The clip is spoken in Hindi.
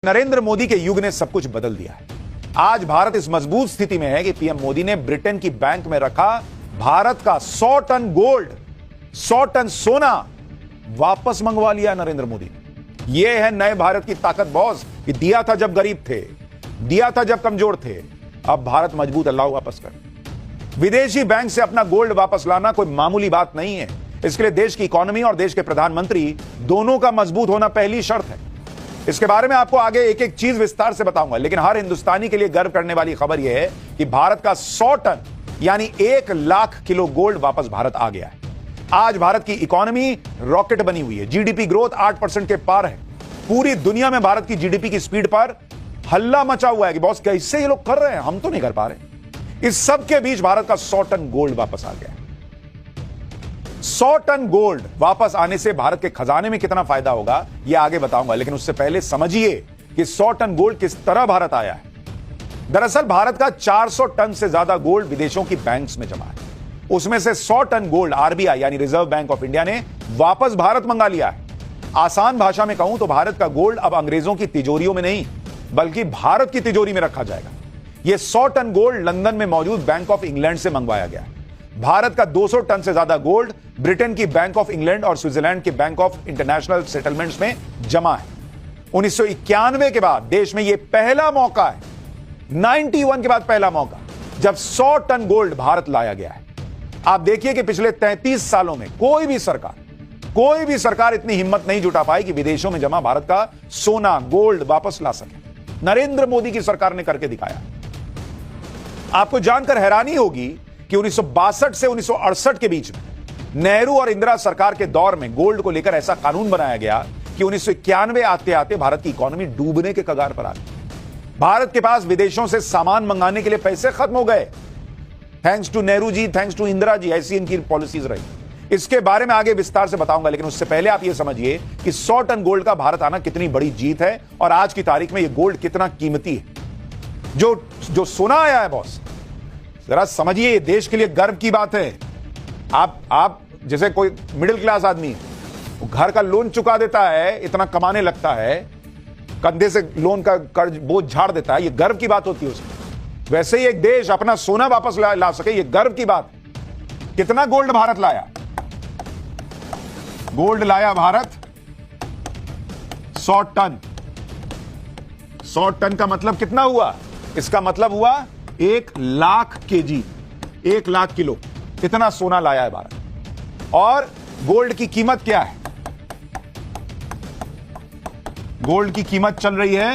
नरेंद्र मोदी के युग ने सब कुछ बदल दिया है। आज भारत इस मजबूत स्थिति में है कि पीएम मोदी ने ब्रिटेन की बैंक में रखा भारत का 100 टन गोल्ड, 100 टन सोना वापस मंगवा लिया नरेंद्र मोदी ने। यह है नए भारत की ताकत बॉस, कि दिया था जब गरीब थे, दिया था जब कमजोर थे, अब भारत मजबूत, अल्लाह वापस कर। विदेशी बैंक से अपना गोल्ड वापस लाना कोई मामूली बात नहीं है। इसके लिए देश की इकोनॉमी और देश के प्रधानमंत्री दोनों का मजबूत होना पहली शर्त है। इसके बारे में आपको आगे एक एक चीज विस्तार से बताऊंगा, लेकिन हर हिंदुस्तानी के लिए गर्व करने वाली खबर यह है कि भारत का 100 टन यानी 1 लाख किलो गोल्ड वापस भारत आ गया है। आज भारत की इकोनॉमी रॉकेट बनी हुई है। जीडीपी ग्रोथ 8% के पार है। पूरी दुनिया में भारत की जीडीपी की स्पीड पर हल्ला मचा हुआ है कि बॉस कैसे ये लोग कर रहे हैं, हम तो नहीं कर पा रहे। इस सब के बीच भारत का 100 टन गोल्ड वापस आ गया है। 100 टन गोल्ड वापस आने से भारत के खजाने में कितना फायदा होगा यह आगे बताऊंगा, लेकिन उससे पहले समझिए कि 100 टन गोल्ड किस तरह भारत आया है। दरअसल भारत का 400 टन से ज्यादा गोल्ड विदेशों की बैंक्स में जमा है। उसमें से 100 टन गोल्ड आरबीआई यानी रिजर्व बैंक ऑफ इंडिया ने वापस भारत मंगा लिया है। आसान भाषा में कहूं तो भारत का गोल्ड अब अंग्रेजों की तिजोरियों में नहीं बल्कि भारत की तिजोरी में रखा जाएगा। यह 100 टन गोल्ड लंदन में मौजूद बैंक ऑफ इंग्लैंड से मंगवाया गया है। भारत का 200 टन से ज्यादा गोल्ड ब्रिटेन की बैंक ऑफ इंग्लैंड और स्विट्जरलैंड की बैंक ऑफ इंटरनेशनल सेटलमेंट्स में जमा है। 1991 के बाद देश में यह पहला मौका है, 91 के बाद पहला मौका, जब 100 टन गोल्ड भारत लाया गया है। आप देखिए कि पिछले 33 सालों में कोई भी सरकार इतनी हिम्मत नहीं जुटा पाई कि विदेशों में जमा भारत का सोना गोल्ड वापस ला सके। नरेंद्र मोदी की सरकार ने करके दिखाया। आपको जानकर हैरानी होगी कि 1962 से 1968 के बीच में नेहरू और इंदिरा सरकार के दौर में गोल्ड को लेकर ऐसा कानून बनाया गया कि 1991 आते आते भारत की इकोनॉमी डूबने के कगार पर आ गई। भारत के पास विदेशों से सामान मंगाने के लिए पैसे खत्म हो गए। Thanks to Nehru ji, thanks to Indira ji, ऐसी इनकी पॉलिसीज रही। इसके बारे में आगे विस्तार से बताऊंगा, लेकिन उससे पहले आप यह समझिए कि 100 टन गोल्ड का भारत आना कितनी बड़ी जीत है और आज की तारीख में यह गोल्ड कितना कीमती है। जो सोना आया है बॉस, जरा समझिए, ये देश के लिए गर्व की बात है। आप जैसे कोई मिडिल क्लास आदमी वो घर का लोन चुका देता है, इतना कमाने लगता है, कंधे से लोन का कर्ज बोझ झाड़ देता है, ये गर्व की बात होती है उसमें। वैसे ही एक देश अपना सोना वापस ला सके, ये गर्व की बात। कितना गोल्ड भारत लाया? गोल्ड लाया भारत 100 टन। 100 टन का मतलब कितना हुआ? इसका मतलब हुआ 1 लाख केजी, 1 लाख किलो। इतना सोना लाया है भारत। और गोल्ड की कीमत क्या है? गोल्ड की कीमत चल रही है